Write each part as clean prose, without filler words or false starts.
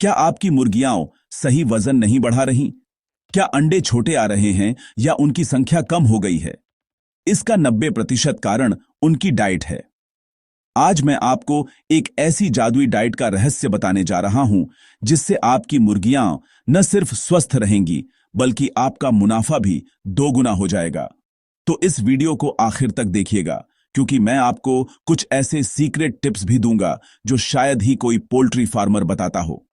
क्या आपकी मुर्गियां सही वजन नहीं बढ़ा रही? क्या अंडे छोटे आ रहे हैं या उनकी संख्या कम हो गई है? इसका 90% कारण उनकी डाइट है। आज मैं आपको एक ऐसी जादुई डाइट का रहस्य बताने जा रहा हूं जिससे आपकी मुर्गियां न सिर्फ स्वस्थ रहेंगी बल्कि आपका मुनाफा भी दोगुना हो जाएगा। तो इस वीडियो को आखिर तक देखिएगा क्योंकि मैं आपको कुछ ऐसे सीक्रेट टिप्स भी दूंगा जो शायद ही कोई पोल्ट्री फार्मर बताता हो।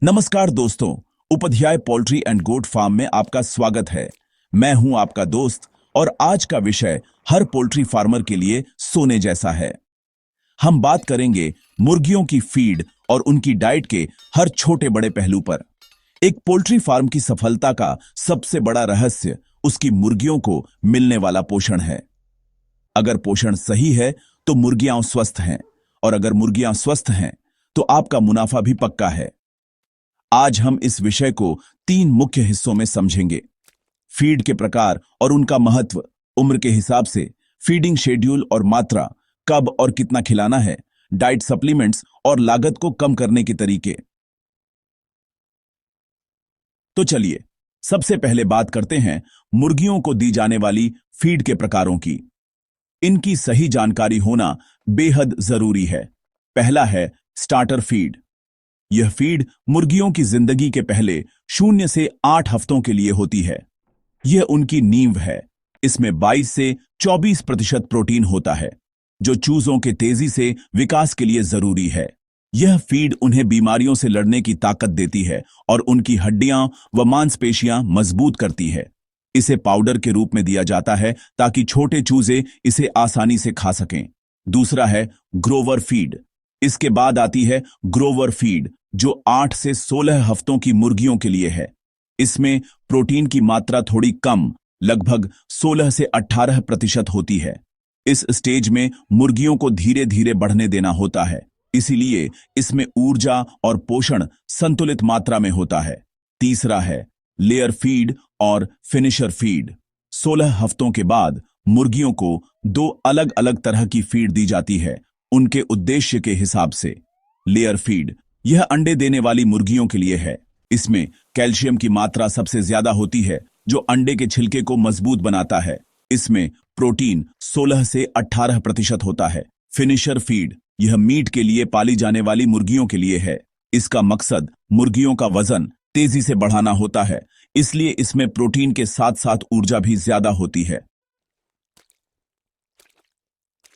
नमस्कार दोस्तों, Upadhyay poultry and goat farm में आपका स्वागत है। मैं हूं आपका दोस्त और आज का विषय हर पोल्ट्री फार्मर के लिए सोने जैसा है। हम बात करेंगे मुर्गियों की फीड और उनकी डाइट के हर छोटे बड़े पहलू पर। एक पोल्ट्री फार्म की सफलता का सबसे बड़ा रहस्य उसकी मुर्गियों को मिलने वाला पोषण है। अगर पोषण सही है तो मुर्गियां स्वस्थ हैं और अगर मुर्गियां स्वस्थ हैं तो आपका मुनाफा भी पक्का है। आज हम इस विषय को 3 मुख्य हिस्सों में समझेंगे। फीड के प्रकार और उनका महत्व, उम्र के हिसाब से फीडिंग शेड्यूल और मात्रा, कब और कितना खिलाना है, डाइट सप्लीमेंट्स और लागत को कम करने के तरीके। तो चलिए सबसे पहले बात करते हैं मुर्गियों को दी जाने वाली फीड के प्रकारों की। इनकी सही जानकारी होना बेहद जरूरी है। पहला है स्टार्टर फीड। यह फीड मुर्गियों की जिंदगी के पहले 0 से 8 हफ्तों के लिए होती है। यह उनकी नींव है। इसमें 22 से 24% प्रोटीन होता है जो चूजों के तेजी से विकास के लिए जरूरी है। यह फीड उन्हें बीमारियों से लड़ने की ताकत देती है और उनकी हड्डियां व मांसपेशियां मजबूत करती है। इसे पाउडर के रूप में दिया जाता है ताकि छोटे चूजे इसे आसानी से खा सकें। दूसरा है ग्रोवर फीड। इसके बाद आती है ग्रोवर फीड जो 8 से 16 हफ्तों की मुर्गियों के लिए है। इसमें प्रोटीन की मात्रा थोड़ी कम, लगभग 16 से 18% होती है। इस स्टेज में मुर्गियों को धीरे धीरे बढ़ने देना होता है, इसीलिए इसमें ऊर्जा और पोषण संतुलित मात्रा में होता है। तीसरा है लेयर फीड और फिनिशर फीड। 16 हफ्तों के बाद मुर्गियों को 2 अलग अलग तरह की फीड दी जाती है उनके उद्देश्य के हिसाब से। लेयर फीड यह अंडे देने वाली मुर्गियों के लिए है। इसमें कैल्शियम की मात्रा सबसे ज्यादा होती है जो अंडे के छिलके को मजबूत बनाता है। इसमें प्रोटीन 16 से 18% होता है। फिनिशर फीड यह मीट के लिए पाली जाने वाली मुर्गियों के लिए है। इसका मकसद मुर्गियों का वजन तेजी से बढ़ाना होता है, इसलिए इसमें प्रोटीन के साथ साथ ऊर्जा भी ज्यादा होती है।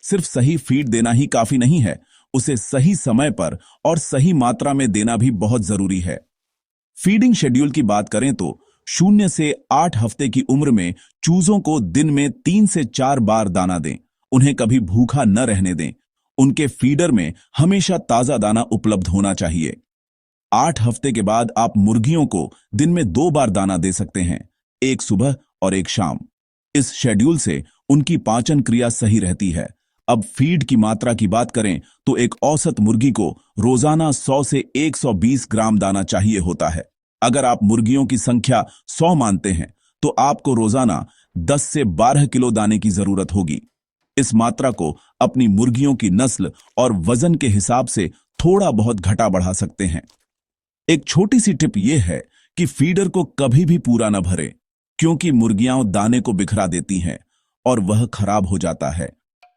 सिर्फ सही फीड देना ही काफी नहीं है, उसे सही समय पर और सही मात्रा में देना भी बहुत जरूरी है। फीडिंग शेड्यूल की बात करें तो 0 से 8 हफ्ते की उम्र में चूजों को दिन में 3 से 4 बार दाना दें। उन्हें कभी भूखा न रहने दें। उनके फीडर में हमेशा ताजा दाना उपलब्ध होना चाहिए। 8 हफ्ते के बाद आप मुर्गियों को दिन में 2 बार दाना दे सकते हैं, एक सुबह और एक शाम। इस शेड्यूल से उनकी पाचन क्रिया सही रहती है। अब फीड की मात्रा की बात करें तो एक औसत मुर्गी को रोजाना 100 से 120 ग्राम दाना चाहिए होता है। अगर आप मुर्गियों की संख्या 100 मानते हैं तो आपको रोजाना 10 से 12 किलो दाने की जरूरत होगी। इस मात्रा को अपनी मुर्गियों की नस्ल और वजन के हिसाब से थोड़ा बहुत घटा बढ़ा सकते हैं। एक छोटी सी टिप यह है कि फीडर को कभी भी पूरा न भरे, क्योंकि मुर्गियां दाने को बिखरा देती हैं और वह खराब हो जाता है।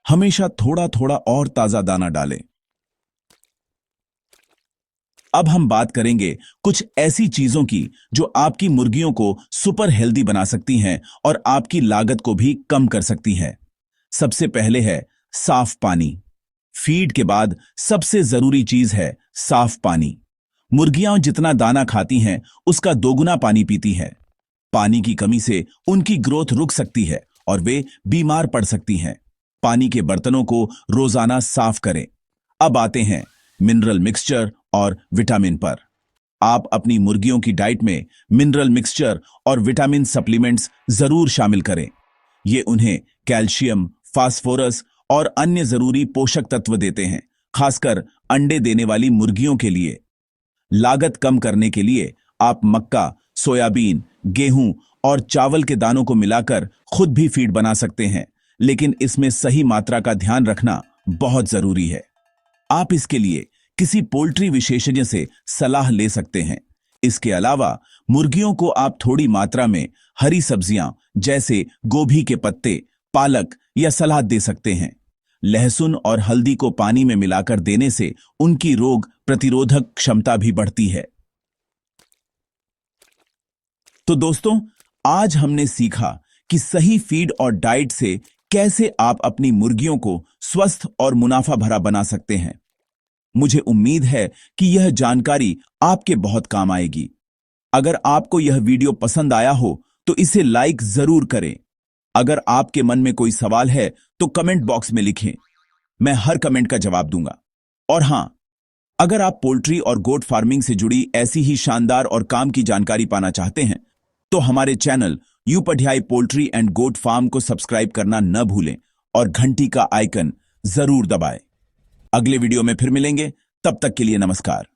हमेशा थोड़ा थोड़ा और ताजा दाना डालें। अब हम बात करेंगे कुछ ऐसी चीजों की जो आपकी मुर्गियों को सुपर हेल्दी बना सकती हैं और आपकी लागत को भी कम कर सकती हैं। सबसे पहले है साफ पानी। फीड के बाद सबसे जरूरी चीज है साफ पानी। मुर्गियां जितना दाना खाती हैं उसका दोगुना पानी पीती हैं। पानी की कमी से उनकी ग्रोथ रुक सकती है और वे बीमार पड़ सकती हैं। पानी के बर्तनों को रोजाना साफ करें। अब आते हैं मिनरल मिक्सचर और विटामिन पर। आप अपनी मुर्गियों की डाइट में मिनरल मिक्सचर और विटामिन सप्लीमेंट्स जरूर शामिल करें। ये उन्हें कैल्शियम, फास्फोरस और अन्य जरूरी पोषक तत्व देते हैं, खासकर अंडे देने वाली मुर्गियों के लिए। लागत कम करने के लिए आप मक्का, सोयाबीन, गेहूं और चावल के दानों को मिलाकर खुद भी फीड बना सकते हैं, लेकिन इसमें सही मात्रा का ध्यान रखना बहुत जरूरी है। आप इसके लिए किसी पोल्ट्री विशेषज्ञ से सलाह ले सकते हैं। इसके अलावा मुर्गियों को आप थोड़ी मात्रा में हरी सब्जियां जैसे गोभी के पत्ते, पालक या सलाद दे सकते हैं। लहसुन और हल्दी को पानी में मिलाकर देने से उनकी रोग प्रतिरोधक क्षमता भी बढ़ती है। तो दोस्तों, आज हमने सीखा कि सही फीड और डाइट से कैसे आप अपनी मुर्गियों को स्वस्थ और मुनाफा भरा बना सकते हैं। मुझे उम्मीद है कि यह जानकारी आपके बहुत काम आएगी। अगर आपको यह वीडियो पसंद आया हो तो इसे लाइक जरूर करें। अगर आपके मन में कोई सवाल है तो कमेंट बॉक्स में लिखें, मैं हर कमेंट का जवाब दूंगा। और हां, अगर आप पोल्ट्री और गोट फार्मिंग से जुड़ी ऐसी ही शानदार और काम की जानकारी पाना चाहते हैं तो हमारे चैनल यूपढ़ियाई पोल्ट्री एंड गोट फार्म को सब्सक्राइब करना न भूलें और घंटी का आइकन जरूर दबाएं। अगले वीडियो में फिर मिलेंगे, तब तक के लिए नमस्कार।